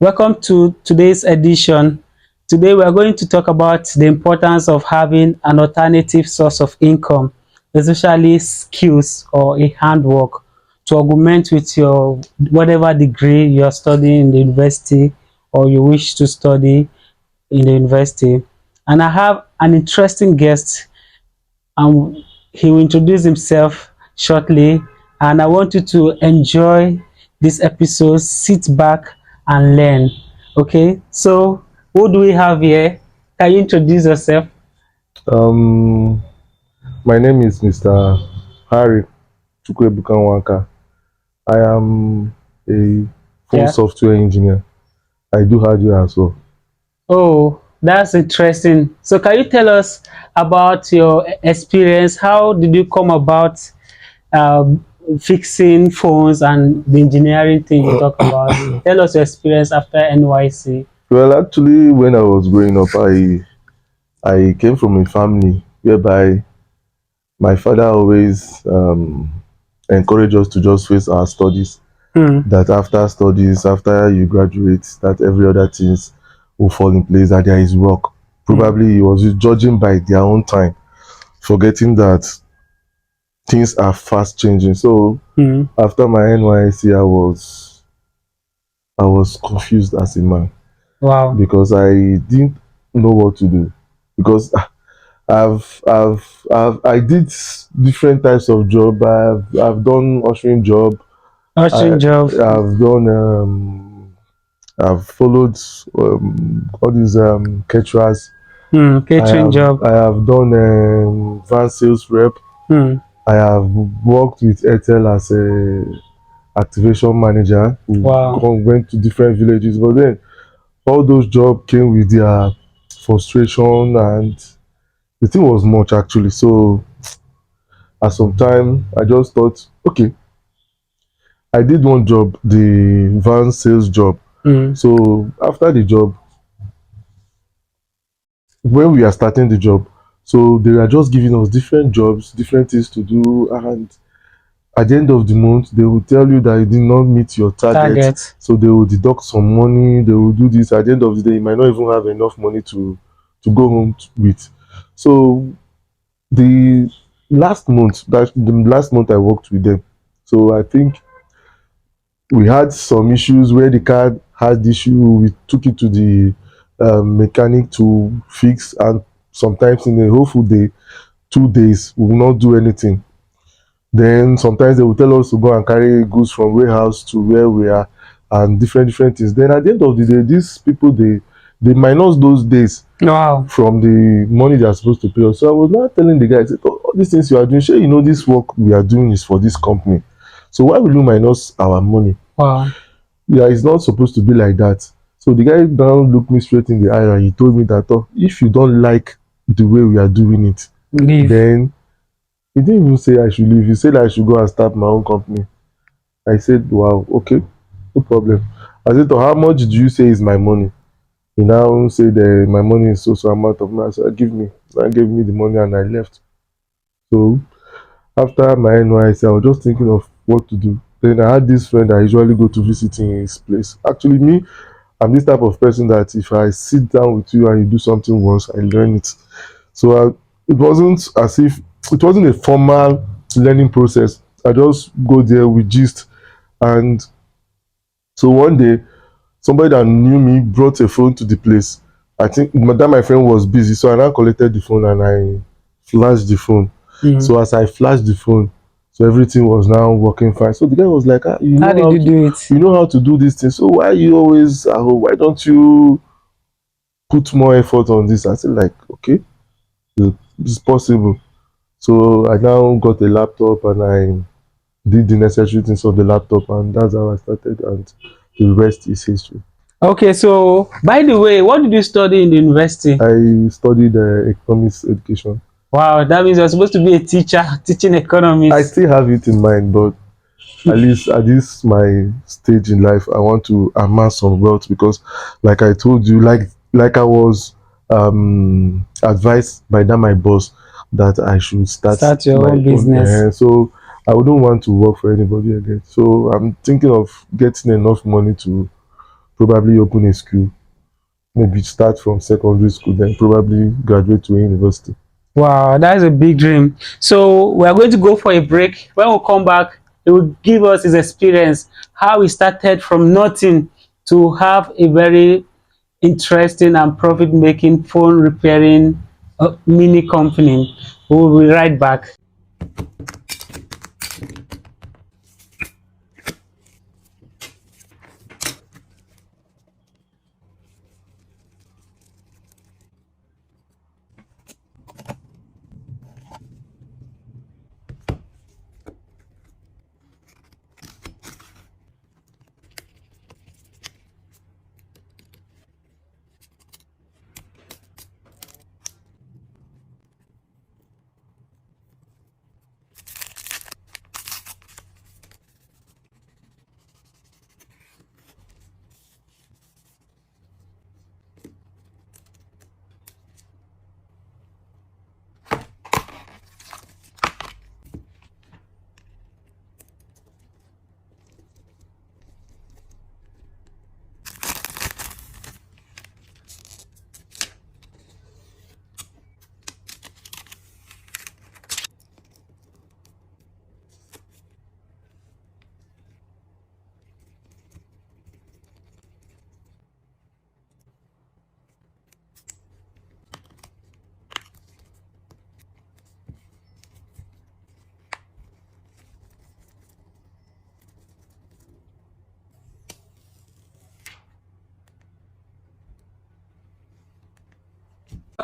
Welcome to today's edition. Today we are going to talk about the importance of having an alternative source of income, especially skills or a handwork to augment with your whatever degree you are studying in the university or you wish to study in the university. And I have an interesting guest and he will introduce himself shortly. And I want you to enjoy this episode, sit back and learn. Okay, so who do we have here? Can you introduce yourself? Um, my name is Mr. Harry Chukwebukanwaka. I am a phone Yeah. software engineer. I do hardware as well. Oh, that's interesting. So can you tell us about your experience? How did you come about um, fixing phones and the engineering thing you talk about? Tell us your experience after NYC. Well, actually, when I was growing up, I came from a family whereby my father always encouraged us to just face our studies. Hmm. That after studies, after you graduate, that every other things will fall in place. That there is work. Hmm. Probably he was judging by their own time, forgetting that things are fast changing. So Hmm. after my NYC, I was confused as a man Wow. because I didn't know what to do. Because I did different types of job. I've done ushering job. I Nurturing job. I've done I've followed all these caterers. Hmm. I Catering have job. I have done van sales rep. Hmm. I have worked with Airtel as a activation manager who Wow. went to different villages, but then all those jobs came with their frustration, and the thing was much actually. So at some time I just thought, okay, I did one job, the van sales job. Hmm. So after the job, when we are starting the job, so they are just giving us different jobs, different things to do, and at the end of the month they will tell you that you did not meet your target, Target. so they will deduct some money, they will do this. At the end of the day, you might not even have enough money to go home with. So the last month I worked with them, so I think we had some issues where the car had issue. We took it to the mechanic to fix, and sometimes in a whole full day, 2 days we will not do anything. Then sometimes they will tell us to go and carry goods from warehouse to where we are, and different things. Then at the end of the day, these people, they minus those days Wow. from the money they are supposed to pay us. So I was not telling the guys, oh, all these things you are doing, sure you know this work we are doing is for this company. So why will you minus our money? Wow. Yeah, it's not supposed to be like that. So the guy now looked me straight in the eye and he told me that, oh, if you don't like the way we are doing it, Leave. then he didn't even say I should leave. He said I should go and start my own company. I said, wow, okay, no problem. I said, oh, how much did you say is my money? He now said my money is so amount of money. I said, give me. I gave me the money and I left. So after my NYC, I was just thinking of what to do. Then I had this friend I usually go to visit in his place. Actually, me, I'm this type of person that if I sit down with you and you do something once, I learn it. So it wasn't as if it wasn't a formal learning process. I just go there with gist. And so one day, somebody that knew me brought a phone to the place. I think that my friend was busy, so I now collected the phone and I flashed the phone. Hmm. So as I flashed the phone, so everything was now working fine. So the guy was like, ah, How did you do it? you know how to do this thing. So why you always at home? Why don't you put more effort on this? I said like, okay, it's possible. So I now got a laptop and I did the necessary things on the laptop, and that's how I started, and the rest is history. Okay, so by the way, what did you study in the university? I studied economics education. Wow, that means you're supposed to be a teacher, teaching I economics. still have it in mind, but at least at this my stage in life, I want to amass some wealth because, like I told you, like I was advised by that my boss that I should start Start your my own own. business. So I wouldn't want to work for anybody again. So I'm thinking of getting enough money to probably open a school, maybe start from secondary school, then probably graduate to university. Wow, that's a big dream. So we are going to go for a break. When we come back, he will give us his experience, how he started from nothing to have a very interesting and profit-making phone repairing mini company. We will be right back.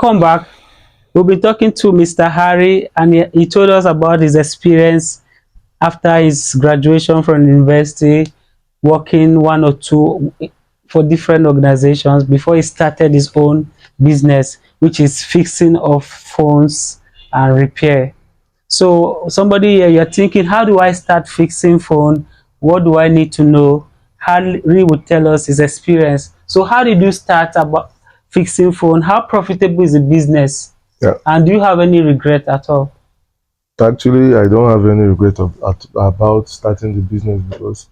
Welcome back. We'll be talking to Mr. Harry, and he told us about his experience after his graduation from university, working one or two for different organizations before he started his own business, which is fixing of phones and repair. So somebody here, you're thinking, how do I start fixing phone? What do I need to know? Harry would tell us his experience. So how did you start about fixing phone? How profitable is the business? Yeah. And do you have any regret at all? Actually, I don't have any regret about starting the business because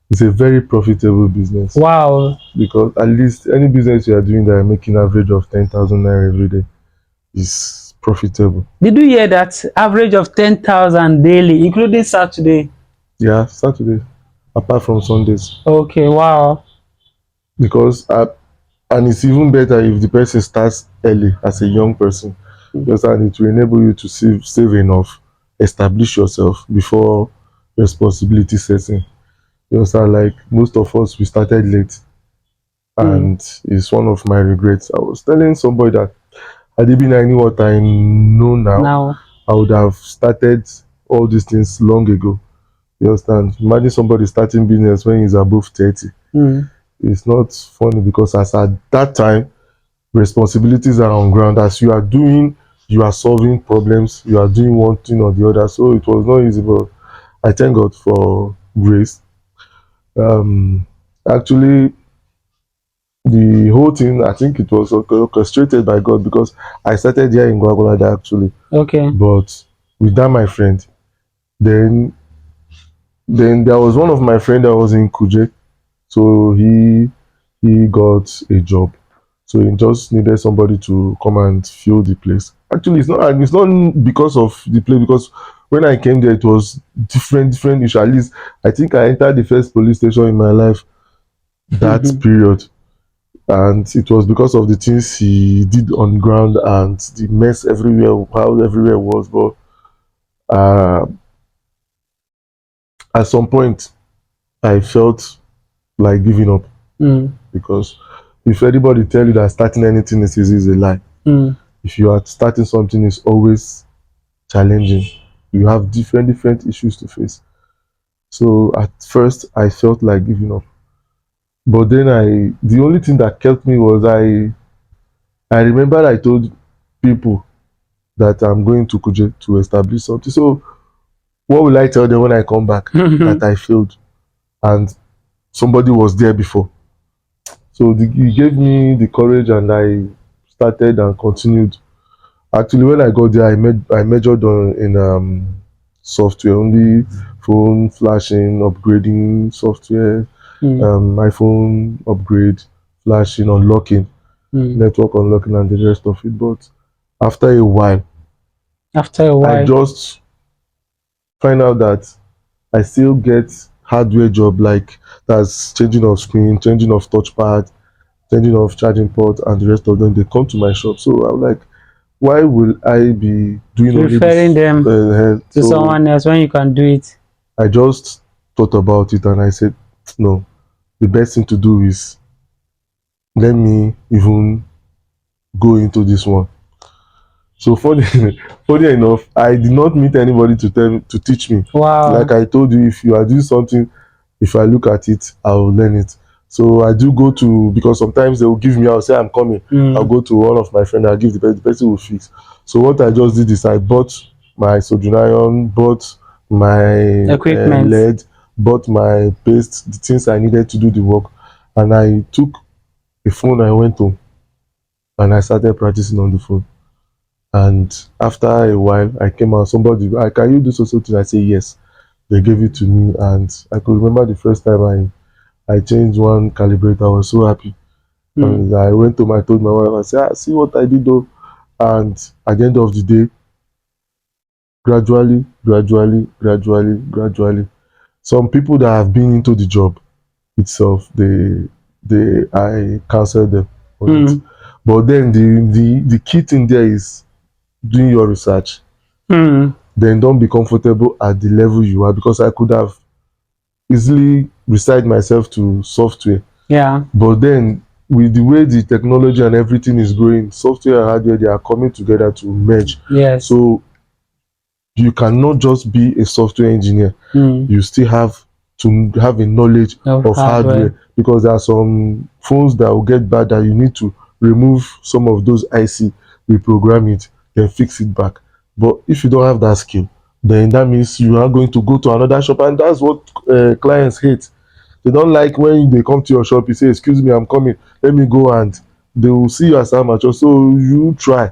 it's a very profitable business. Wow. Because at least any business you are doing that are making average of 10,000 naira every day is profitable. Did you hear that? Average of 10,000 daily, including Saturday. Yeah, Saturday, apart from Sundays. Okay, wow. Because and it's even better if the person starts early as a young person, because and it will enable you to save enough, establish yourself before responsibility sets in. You understand? Like most of us, we started late, and it's one of my regrets. I was telling somebody that had it been I knew what I know now, I would have started all these things long ago. You understand? Imagine somebody starting business when he's above 30. It's not funny because as at that time, responsibilities are on ground. As you are doing, you are solving problems, you are doing one thing or the other. So it was not easy, but I thank God for grace. Actually, the whole thing, I think it was orchestrated by God because I started here in Guagulada actually. Okay. But with that, my friend, then there was one of my friend that was in Kuje, so he got a job, so he just needed somebody to come and fill the place. Actually, it's not because of the place, because when I came there, it was different issue. At least I think I entered the first police station in my life that period, and it was because of the things he did on ground and the mess everywhere, how everywhere was. But at some point, I felt like giving up because if anybody tell you that starting anything is easy, is a lie. If you are starting something, is always challenging. You have different issues to face. So at first, I felt like giving up, but then the only thing that kept me was I remember I told people that I'm going to Kuje to establish something. So what will I tell them when I come back that I failed and somebody was there before? So he gave me the courage, and I started and continued. Actually, when I got there, I majored in software, only phone flashing, upgrading software, my phone upgrade, flashing, unlocking, network unlocking, and the rest of it. But after a while, I just find out that I still get hardware job, like that's changing of screen, changing of touchpad, changing of charging port, and the rest of them. They come to my shop. So I'm like, why will I be doing only Referring this? them to So someone else when you can do it. I just thought about it and I said, no, the best thing to do is let me even go into this one. So funny, funny enough, I did not meet anybody to teach me. Wow. Like I told you, if you are doing something, if I look at it, I will learn it. So I do go to, because sometimes they will give me, I'll say I'm coming. I'll go to one of my friends, I'll give the person will fix. So what I just did is I bought my soldering iron, bought my Equipment. lead, bought my paste, the things I needed to do the work, and I took a phone. I went home and I started practicing on the phone. And after a while, I came out. Somebody, can you do something? I say yes. They gave it to me, and I could remember the first time I changed one calibrator. I was so happy. And I went home. I told my wife, I said, see what I did though. And at the end of the day, gradually, some people that have been into the job itself, I cancelled them on it. But then the key thing there is doing your research. Then don't be comfortable at the level you are, because I could have easily resigned myself to software. Yeah. But then with the way the technology and everything is growing, software and hardware, they are coming together to merge. Yes. So you cannot just be a software engineer. You still have to have a knowledge of hardware, because there are some phones that will get bad that you need to remove some of those IC, reprogram it, then fix it back. But if you don't have that skill, then that means you are going to go to another shop, and that's what clients hate. They don't like when they come to your shop, you say, excuse me, I'm coming, let me go, and they will see you as amateur. So you try.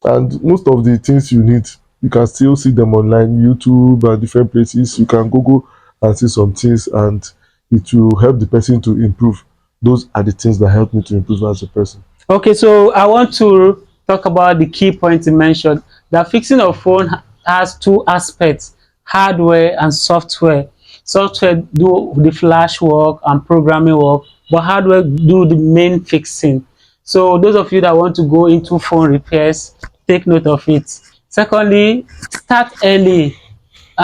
And most of the things you need, you can still see them online, YouTube and different places. You can Google and see some things, and it will help the person to improve. Those are the things that help me to improve as a person. Okay, so I want to talk about the key points you mentioned. That fixing a phone has two aspects: hardware and software. Software do the flash work and programming work, but hardware do the main fixing. So those of you that want to go into phone repairs, take note of it. Secondly, start early.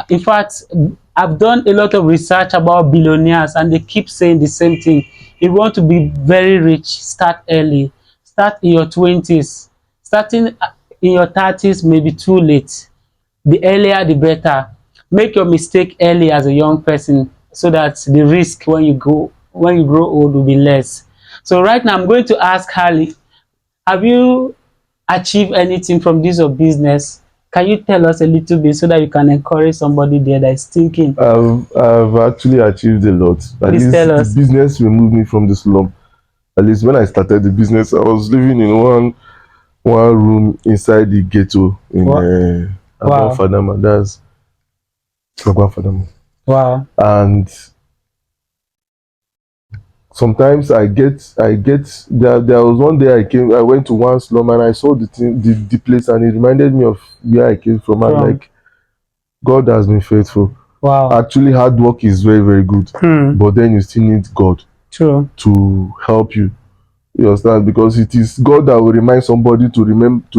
In fact, I've done a lot of research about billionaires, and they keep saying the same thing. If you want to be very rich, start early. Start in your 20s. Starting in your 30s may be too late. The earlier the better. Make your mistake early as a young person, so that the risk when you grow old will be less. So right now I'm going to ask Harley, have you achieved anything from this or business? Can you tell us a little bit so that you can encourage somebody there that is thinking? I've actually achieved a lot. At Please least tell the us. business removed me from the slum. At least when I started the business, I was living in one room inside the ghetto in Wow. Fadama. That's Fadama. Wow. And sometimes there was one day I went to one slum and I saw the place, and it reminded me of where I came from. And like, God has been faithful. Wow. Actually, hard work is very, very good, but then you still need God to help you. You understand? Because it is God that will remind somebody to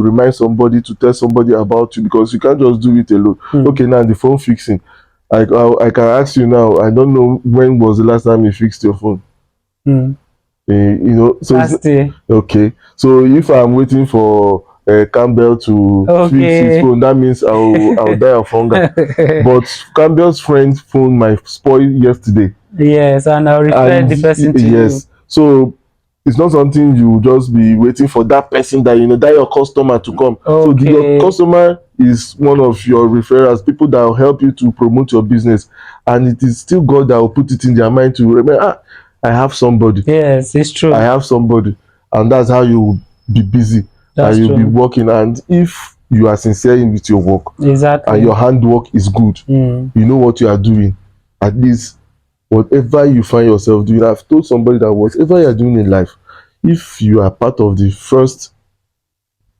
remind somebody, to tell somebody about you, because you can't just do it alone. Okay, now the phone fixing. I can ask you now. I don't know when was the last time you fixed your phone. So okay. So if I'm waiting for Campbell to fix his phone, that means I'll die of hunger. But Campbell's friend's phone might spoil yesterday. Yes, and I'll refer the person to yes. So it's not something you just be waiting for that person that that your customer to come. So your customer is one of your referrals, people that will help you to promote your business, and it is still God that will put it in their mind to remember, I have somebody. Yes, it's true. I have somebody, and that's how you will be busy. That's and you'll true. be working. And if you are sincere with your work, exactly, and your handwork is good, you know what you are doing, at least whatever you find yourself doing, I've told somebody that whatever you're doing in life, if you are part of the first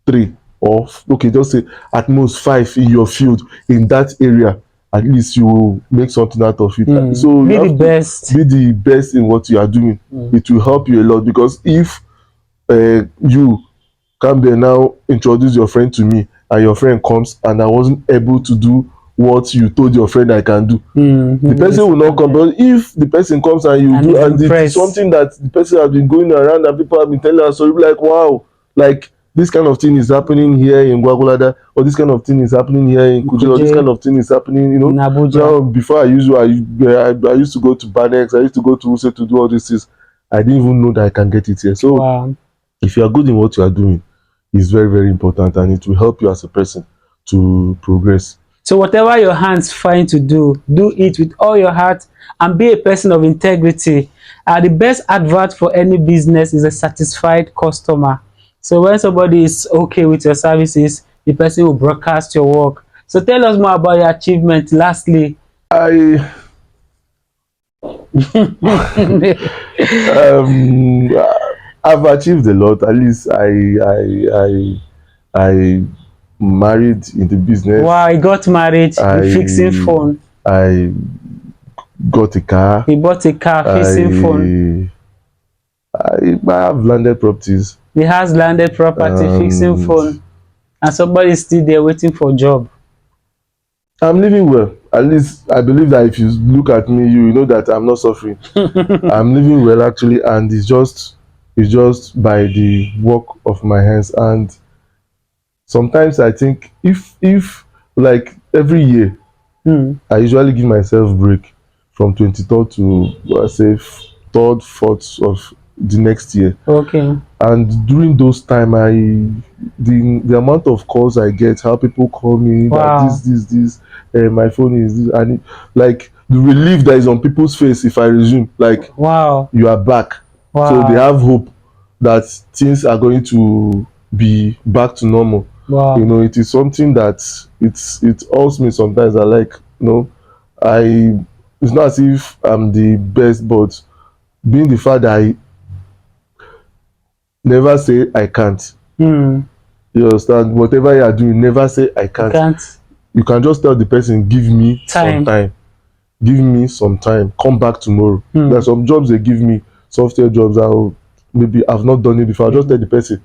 three, or okay, just say at most five in your field in that area, at least you will make something out of it. So you Be the have to best. be the best in what you are doing. It will help you a lot, because if you come there now, introduce your friend to me, and your friend comes and I wasn't able to do what you told your friend I can do, the person will not come. But if the person comes and you And do, is and it is impressed. something that the person has been going around and people have been telling us, so you'll be like, wow, like this kind of thing is happening here in Gwagwalada, or this kind of thing is happening here in Kuje, or this kind of thing is happening, you know. In Abuja. Now, before I used to go to Banex, I used to go to Use to do all these things. I didn't even know that I can get it here. So Wow. if you are good in what you are doing, it's very, very important, and it will help you as a person to progress. So whatever your hands find to do it with all your heart and be a person of integrity. The best advert for any business is a satisfied customer. So when somebody is okay with your services, the person will broadcast your work. So tell us more about your achievement lastly. I um I've achieved a lot. At least I married in the business. Wow, he got married, he fixing phone. I got a car. He bought a car, fixing phone. I have landed properties. He has landed property, fixing And phone. And somebody is still there waiting for a job. I'm living well. At least I believe that if you look at me, you know that I'm not suffering. I'm living well actually, and it's just by the work of my hands. And sometimes I think if like every year, I usually give myself break from 23rd to say third, fourth of the next year. Okay. And during those time, the amount of calls I get, how people call me that Wow. this my phone is this, and like the relief that is on people's face if I resume, like, Wow. you are back. So they Wow. have hope that things are going to be back to normal. Wow. You know, it is something that it ails me sometimes. I like, you know, I it's not as if I'm the best, but being the fact that I never say I can't. You understand? Whatever you are doing, never say I can't. You can just tell the person, give me some time. Give me some time. Come back tomorrow. There are some jobs they give me, software jobs. Maybe I've not done it before. I'll just tell the person,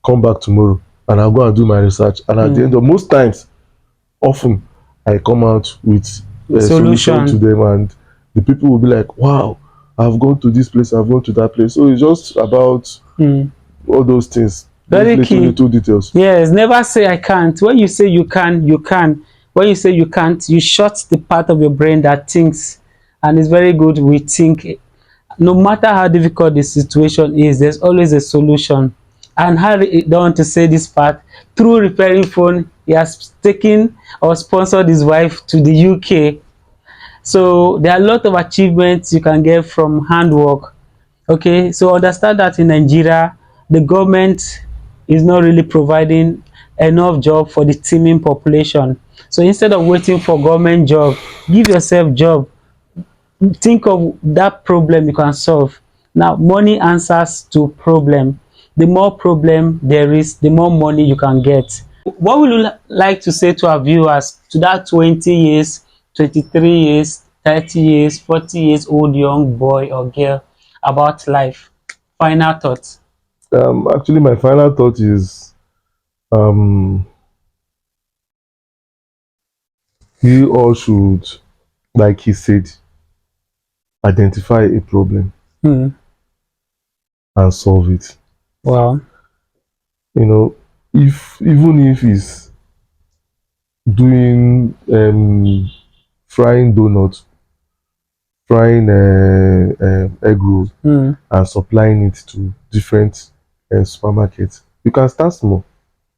come back tomorrow, and I'll go and do my research. And at the end of most times, often I come out with a solution to them, and the people will be like, wow, I've gone to this place, I've gone to that place. So it's just about all those things. Very those key. little details. Yes, never say I can't. When you say you can, you can. When you say you can't, you shut the part of your brain that thinks. And it's very good we think. No matter how difficult the situation is, there's always a solution. And Harry don't want to say this part. Through repairing phone, he has taken or sponsored his wife to the UK. So there are a lot of achievements you can get from handwork. Okay, so understand that in Nigeria, the government is not really providing enough job for the teeming population. So instead of waiting for government job, give yourself job. Think of that problem you can solve. Now, money answers to problem. The more problem there is, the more money you can get. What would you like to say to our viewers, to that 20 years, 23 years, 30 years, 40 years old young boy or girl about life? Final thoughts. Actually, my final thought is, um, we all should, like he said, identify a problem and solve it. Wow. You know, if even if it's doing frying donuts, frying egg rolls, and supplying it to different supermarkets, you can start small.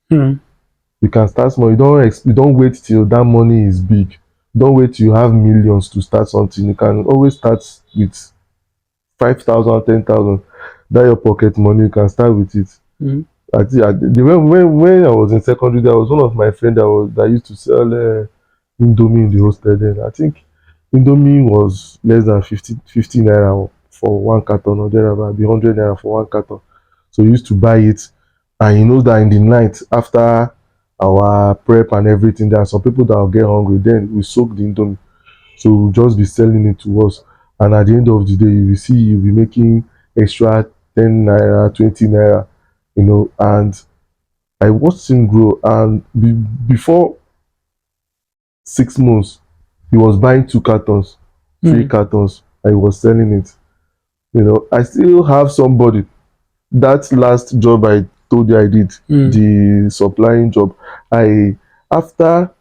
You can start small. You don't wait till that money is big. Don't wait till you have millions to start something. You can always start with 5,000, 10,000. That your pocket money, you can start with it. When I was in secondary, there was one of my friends that used to sell Indomie in the hostel. Then I think Indomie was less than 50 naira for one carton, or thereabout, be 100 naira for one carton. So we used to buy it, and you know that in the night after our prep and everything, there are some people that will get hungry. Then we soak the Indomie, so we'll just be selling it to us. And at the end of the day, you will see you'll be making extra 10 naira, 20 naira, and I watched him grow. And before 6 months, he was buying two cartons, three Hmm. cartons, and he was selling it. I still have somebody. That last job I told you I did, Hmm. the supplying job, I after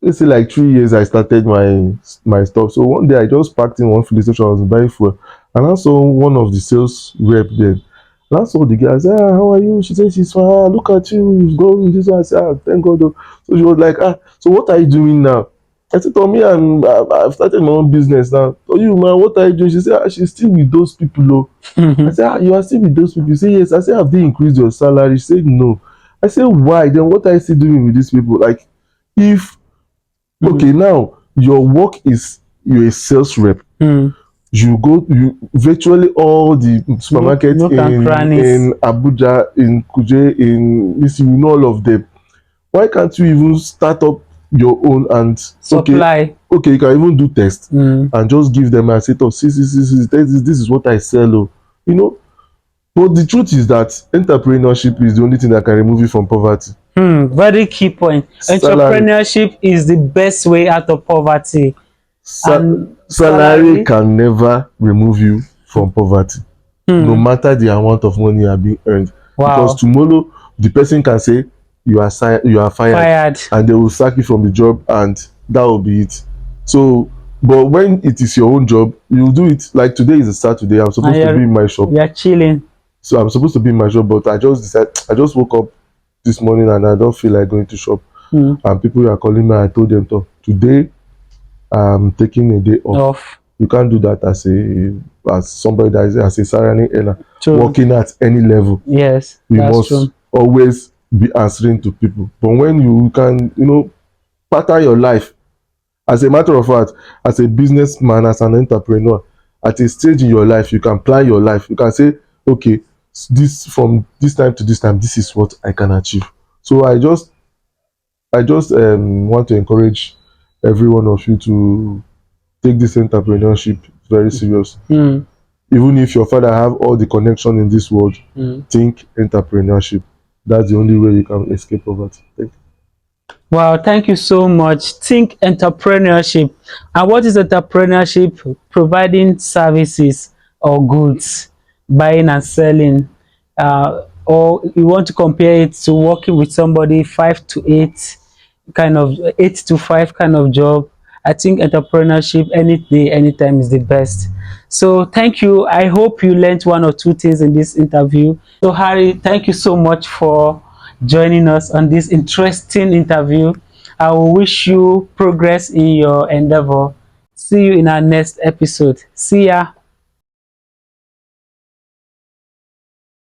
let's say like 3 years I started my stuff. So one day I just packed in one filling station. I was buying fuel, and I saw one of the sales rep then. And I saw the girl. I said, "Ah, how are you?" She said, "She's fine. Ah, look at you, you've grown this one." I said, "Ah, thank God." Oh." So she was like, "Ah, so what are you doing now?" I said, "To me, I've started my own business now." "Oh, you man, what are you doing?" She said, "Ah, she's still with those people." Oh. I said, "Ah, you are still with those people?" She said, "Yes." I said, "Have they increased your salary?" She said, "No." I said, "Why? Then what are you still doing with these people? Like, if Hmm. okay, now your work is you're a sales rep. Hmm. You virtually all the supermarkets Nook and in crannies. Abuja, in Kuje, in this, you know all of them. Why can't you even start up your own? And Supply. okay, you can even do test Hmm. and just give them and say, "Oh, see, this is what I sell." Oh, you know. But the truth is that entrepreneurship is the only thing that can remove you from poverty. Hmm. Very key point. Salary, Entrepreneurship is the best way out of poverty. And salary salary. can never remove you from poverty, no Hmm. matter the amount of money you are being earned. Because Wow. tomorrow the person can say you are fired, Fired. and they will sack you from the job, and that will be it. So, but when it is your own job, you do it. Like today is a Saturday, I'm And supposed to be in my shop. you're chilling. So I'm supposed to be in my shop, but I just woke up this morning and I don't feel like going to shop. Hmm. And people are calling me. I told them to today I'm taking a day off. Off. You can't do that as somebody that is as a salary earner True. working at any level. Yes, We that's must true. always be answering to people. But when you can, pattern your life, as a matter of fact, as a businessman, as an entrepreneur, at a stage in your life, you can plan your life. You can say, okay, this from this time to this time, this is what I can achieve. So I just want to encourage every one of you to take this entrepreneurship very serious. Hmm. Even if your father have all the connection in this world, Hmm. think entrepreneurship. That's the only way you can escape poverty. Thank Wow, thank you so much. Think entrepreneurship. And what is entrepreneurship? Providing services or goods, buying and selling. Or you want to compare it to working with somebody 5 to 8 kind of 8 to 5 kind of job. I think entrepreneurship any day, anytime is the best. So thank you. I hope you learned one or two things in this interview. So Harry, thank you so much for joining us on this interesting interview. I will wish you progress in your endeavor. See you in our next episode. See ya.